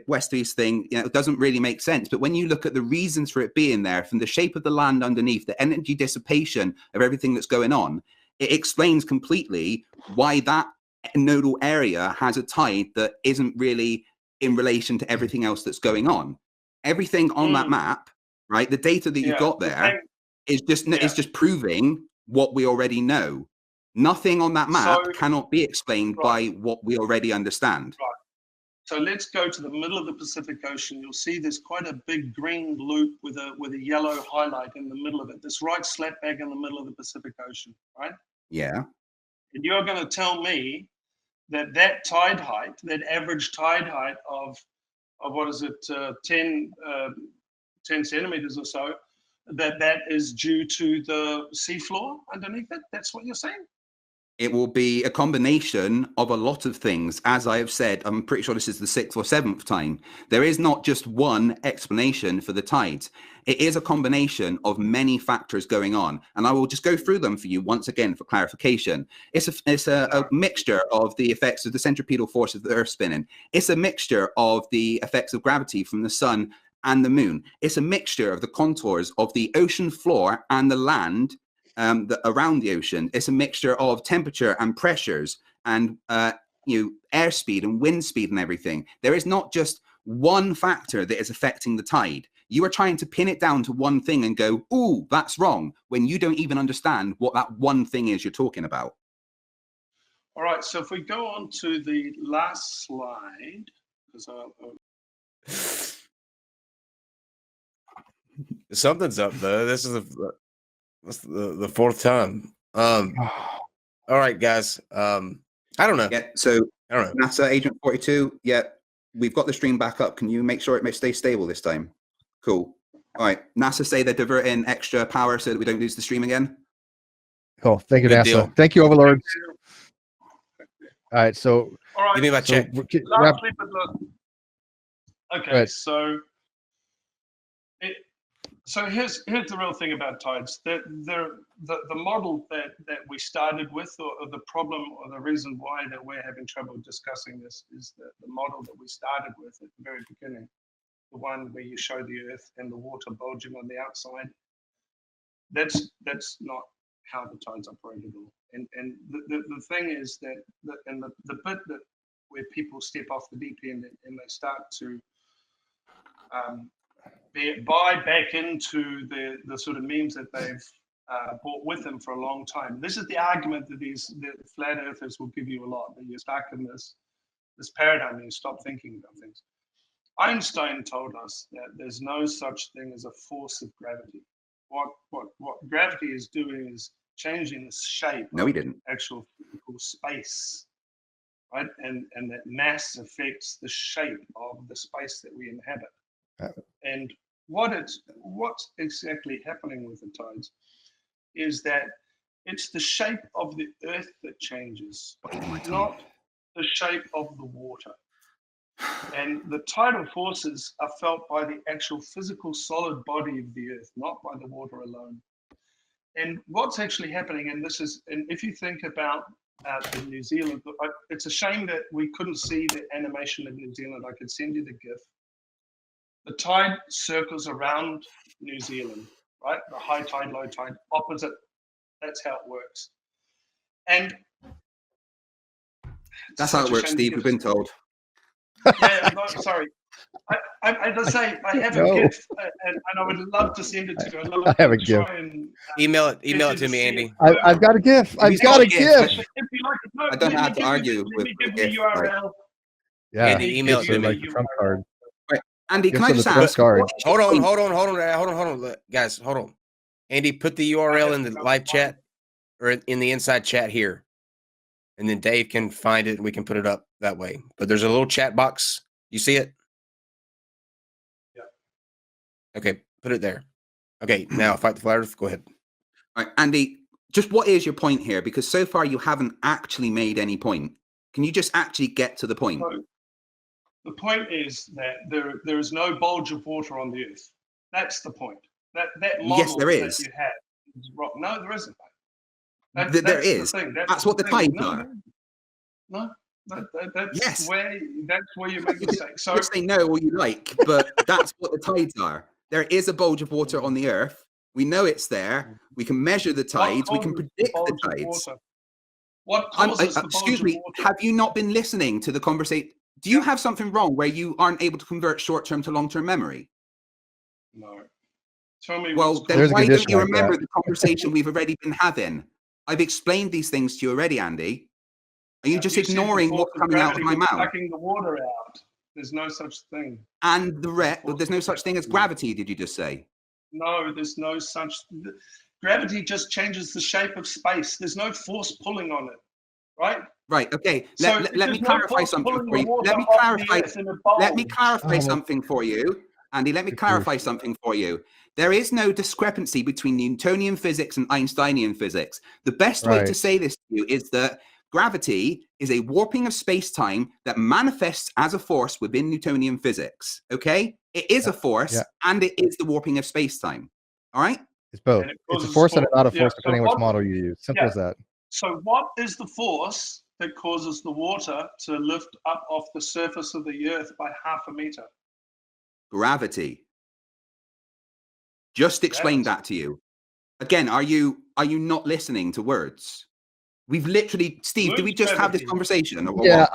west to east thing, it doesn't really make sense. But when you look at the reasons for it being there, from the shape of the land underneath, the energy dissipation of everything that's going on, it explains completely why that nodal area has a tide that isn't really in relation to everything else that's going on. Everything on that map, right? The data that you've got there is just proving what we already know. Nothing on that map cannot be explained by what we already understand. Right. So let's go to the middle of the Pacific Ocean. You'll see there's quite a big green loop with a yellow highlight in the middle of it. This right slap bang in the middle of the Pacific Ocean, right? Yeah. And you're going to tell me that tide height, that average tide height of what is it, 10 centimeters or so, that is due to the seafloor underneath it? That's what you're saying? It will be a combination of a lot of things. As I have said, I'm pretty sure this is the 6th or 7th time. There is not just one explanation for the tides. It is a combination of many factors going on. And I will just go through them for you once again for clarification. It's a mixture of the effects of the centripetal force of the Earth spinning. It's a mixture of the effects of gravity from the sun and the moon. It's a mixture of the contours of the ocean floor and the land around the ocean. It's a mixture of temperature and pressures and airspeed and wind speed and everything. There is not just one factor that is affecting the tide. You are trying to pin it down to one thing and go, "Ooh, that's wrong," when you don't even understand what that one thing is you're talking about. All right. So if we go on to the last slide, because something's up though. This is the fourth time. All right, guys. I don't know. Yeah. So I don't know. NASA Agent 42. Yeah. we've got the stream back up. Can you make sure it may stay stable this time? Cool. All right. NASA say they're diverting extra power so that we don't lose the stream again. Cool. Thank you, Good NASA. deal. Thank you, Overlords. All right. So, All right. Give me my so check. Lastly, but look. Okay, Right. so here's the real thing about tides. The model that we started with, or the problem, or the reason why that we're having trouble discussing this, is that the model that we started with at the very beginning, the one where you show the Earth and the water bulging on the outside. That's not how the tides operate at all. And the thing is that the bit that where people step off the deep end and they start to buy back into the sort of memes that they've brought with them for a long time. This is the argument that the flat earthers will give you a lot, that you're stuck in this paradigm and you stop thinking about things. Einstein told us that there's no such thing as a force of gravity. What gravity is doing is changing the shape of actual physical space, right? And that mass affects the shape of the space that we inhabit. And what's exactly happening with the tides is that it's the shape of the Earth that changes, not the shape of the water. And the tidal forces are felt by the actual physical solid body of the Earth, not by the water alone. And what's actually happening, and if you think about the New Zealand, it's a shame that we couldn't see the animation of New Zealand. I could send you the GIF. The tide circles around New Zealand, right? The high tide, low tide, opposite. That's how it works. And that's how it works, Steve. We've been told. Yeah, no, sorry. I say I have a GIF, and I would love to send it to you. I have a GIF. Email it to me, Andy. I've got a GIF. I've got a GIF. If you like it, no, I don't have to argue with me give the the URL. Yeah, Andy, email it to me. Like the trump card. Right. Andy, can I just ask? hold on, guys, hold on. Andy, put the URL in the live chat or in the inside chat here, and then Dave can find it and we can put it up that way. But there's a little chat box. You see it? Yeah. Okay, put it there. Okay, now fight the flat earth. Go ahead. All right, Andy, just what is your point here? Because so far you haven't actually made any point. Can you just actually get to the point? So, the point is that there is no bulge of water on the Earth. That's the point. That model yes, there is. that you had is wrong. No, there isn't. There is. That's what the tides are. No, that's yes. where you make the mistake. So you say no all you like, but that's what the tides are. There is a bulge of water on the Earth. We know it's there. We can measure the tides. We can predict the tides. What causes the excuse me, have you not been listening to the conversation? Do you have something wrong where you aren't able to convert short-term to long-term memory? No. Tell me. Well, then why don't you remember the conversation we've already been having? I've explained these things to you already, Andy. Are you just ignoring what's coming out of my mouth? Sucking the water out. There's no such thing. And there's no such thing as gravity, did you just say? No, there's no such. Gravity just changes the shape of space. There's no force pulling on it, right? Right. Okay. So let me clarify something for you. Let me clarify something for you, Andy. Let me clarify something for you. There is no discrepancy between Newtonian physics and Einsteinian physics. The best way to say this to you is that gravity is a warping of space-time that manifests as a force within Newtonian physics. Okay? It is a force, and it is the warping of space-time. All right? It's both. It's a force and not a force, depending on which model you use. Simple as that. So what is the force that causes the water to lift up off the surface of the Earth by 0.5 meter? Gravity. Just explain that to you. Again, are you not listening to words? We've literally, Steve, did we just have this conversation? Or yeah.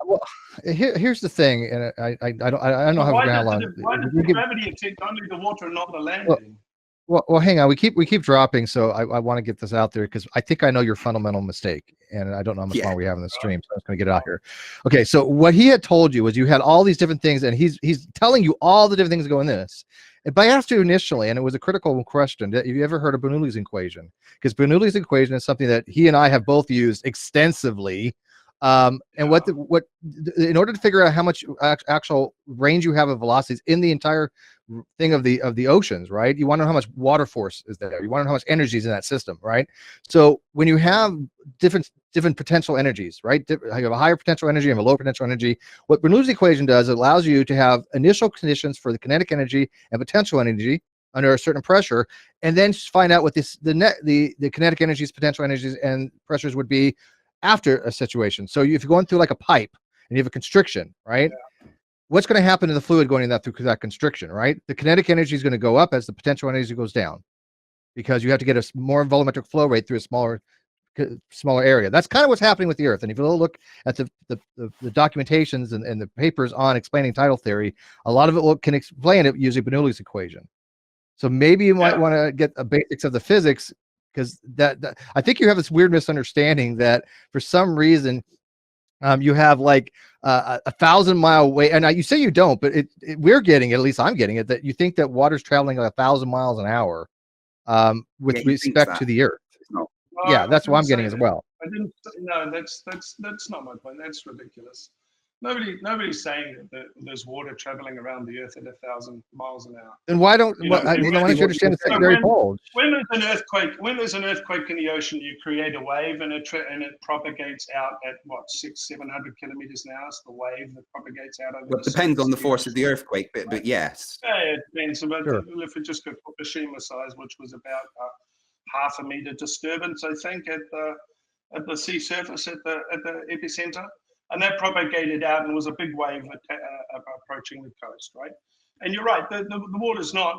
Well, here's the thing, and I don't know how long. Why does the gravity affect only the water and not the land? Well, hang on. We keep dropping, so I want to get this out there because I think I know your fundamental mistake, and I don't know how much longer we have in the stream, so I'm just going to get it out here. Okay, so what he had told you was you had all these different things, and he's telling you all the different things that go in this. But I asked you initially, and it was a critical question. Have you ever heard of Bernoulli's equation? Because Bernoulli's equation is something that he and I have both used extensively And in order to figure out how much actual range you have of velocities in the entire thing of the oceans, right? You want to know how much water force is there. You want to know how much energy is in that system, right? So when you have different potential energies, right? You have a higher potential energy and a lower potential energy. What Bernoulli's equation does, it allows you to have initial conditions for the kinetic energy and potential energy under a certain pressure, and then find out what the kinetic energies, potential energies, and pressures would be after a situation. So if you're going through like a pipe and you have a constriction, right? Yeah. What's going to happen to the fluid going in through that constriction, right? The kinetic energy is going to go up as the potential energy goes down, because you have to get a more volumetric flow rate through a smaller area. That's kind of what's happening with the Earth. And if you look at the documentations and the papers on explaining tidal theory, a lot of it can explain it using Bernoulli's equation. So maybe you might want to get a basics of the physics, because that I think you have this weird misunderstanding that for some reason you have like a 1,000-mile way, and you say you don't, but we're getting it, at least I'm getting it, that you think that water's traveling like 1,000 miles an hour with respect to the Earth. Well, yeah, that's what I'm getting as well. I didn't. No, that's not my point. That's ridiculous. Nobody's saying that there's water traveling around the Earth at 1,000 miles an hour. Then why don't you understand the secondary bulge? When there's an earthquake in the ocean, you create a wave, and it propagates out at what 600-700 kilometers an hour. It's the wave that propagates out over. Well, it depends on the force of the earthquake, but yes. Yeah, it depends. But sure. If it just got Fukushima size, which was about half a meter disturbance, I think, at the sea surface at the epicenter. And that propagated out, and was a big wave approaching the coast, right? And you're right, the water's not,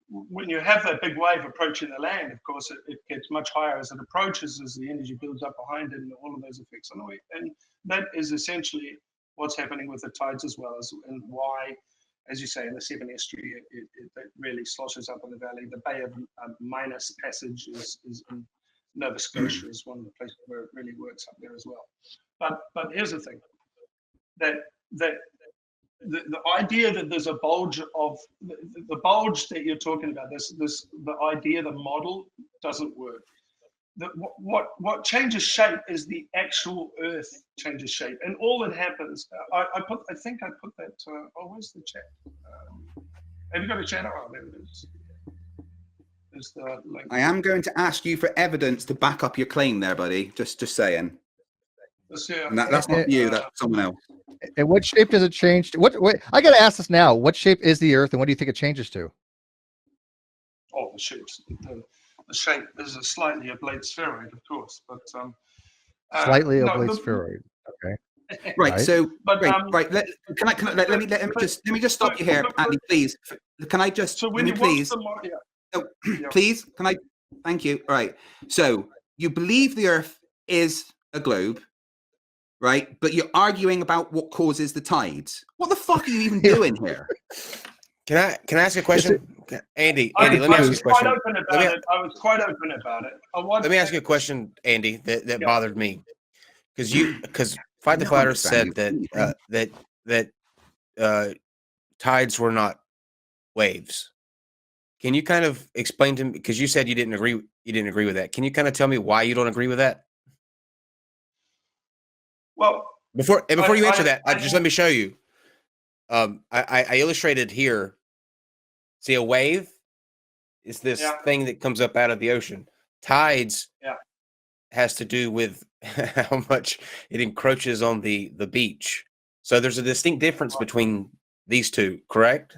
when you have that big wave approaching the land, of course, it gets much higher as it approaches, as the energy builds up behind it, and all of those effects on the way. And that is essentially what's happening with the tides as well, and why, as you say, in the Severn Estuary, it really sloshes up in the valley. The Bay of Minas Passage is in Nova Scotia is one of the places where it really works up there as well. But here's the thing, that the idea that there's a bulge of the bulge that you're talking about, the idea, the model doesn't work. What changes shape is the actual Earth changes shape, and all that happens. I think I put that. Where's the chat? Have you got a chat? Oh, there it is. There's the link. I am going to ask you for evidence to back up your claim, there, buddy. Just saying. And that's not you, that's someone else. And what shape does it change to? What I gotta ask this now. What shape is the Earth, and what do you think it changes to? Oh, the shapes. The shape is a slightly oblate spheroid, of course, but slightly oblate spheroid. Okay. Right. So, right. Let me just stop you here, Andy, please. Can I just? So when please. Please, can I? Thank you. All right. So you believe the Earth is a globe, right? But you're arguing about what causes the tides. What the fuck are you even doing here? Can I ask a question? Andy, let me ask you a question. I was quite open about it. Let me ask you a question, Andy, that bothered me. Because Fight the Flat Earth said that tides were not waves. Can you kind of explain to me, because you said you didn't agree with that. Can you kind of tell me why you don't agree with that? Well, before you answer that, just let me show you. I illustrated here. See, a wave is this thing that comes up out of the ocean. Tides has to do with how much it encroaches on the beach. So there's a distinct difference between these two, correct?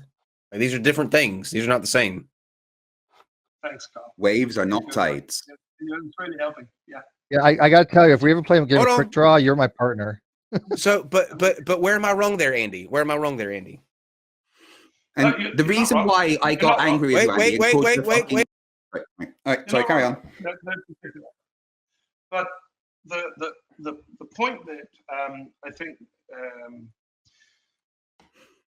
Like, these are different things. These are not the same. Thanks, Carl. Waves are not tides. It's really helping. Yeah. Yeah, I got to tell you, if we ever play a game of Quick Draw, you're my partner. So, but where am I wrong there, Andy? Where am I wrong there, Andy? And the reason why I got angry with Andy... Wait. All right, sorry, carry on. But the point that I think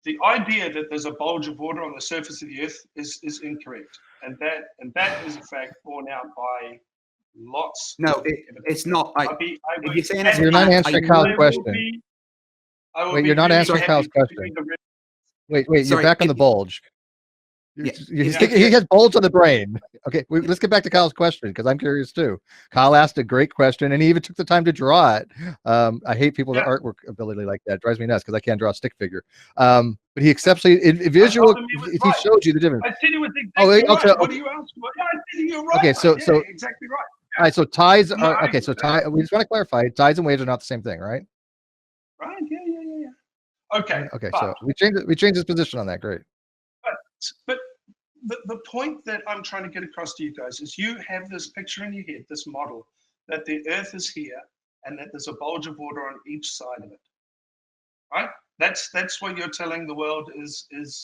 the idea that there's a bulge of water on the surface of the Earth is incorrect, and that is a fact borne out by lots. No, it's not. If you're saying you're not answering Kyle's question. Wait, you're not answering Kyle's question. Wait, you're back on the bulge. He has bulge on the brain. Okay, let's get back to Kyle's question because I'm curious too. Kyle asked a great question, and he even took the time to draw it. I hate people with artwork ability like that. It drives me nuts because I can't draw a stick figure. But he exceptionally in visual. If he showed you the difference. I said he was exactly right. Okay. What are you asking? Yeah, I said you're right. Okay, so exactly right. All right, so ties No, are okay. So we just want to clarify: ties and waves are not the same thing, right? Right. Yeah. Okay. Okay. But, So we changed his position on that. Great. But the point that I'm trying to get across to you guys is you have this picture in your head, this model, that the Earth is here and that there's a bulge of water on each side of it. Right? That's what you're telling the world is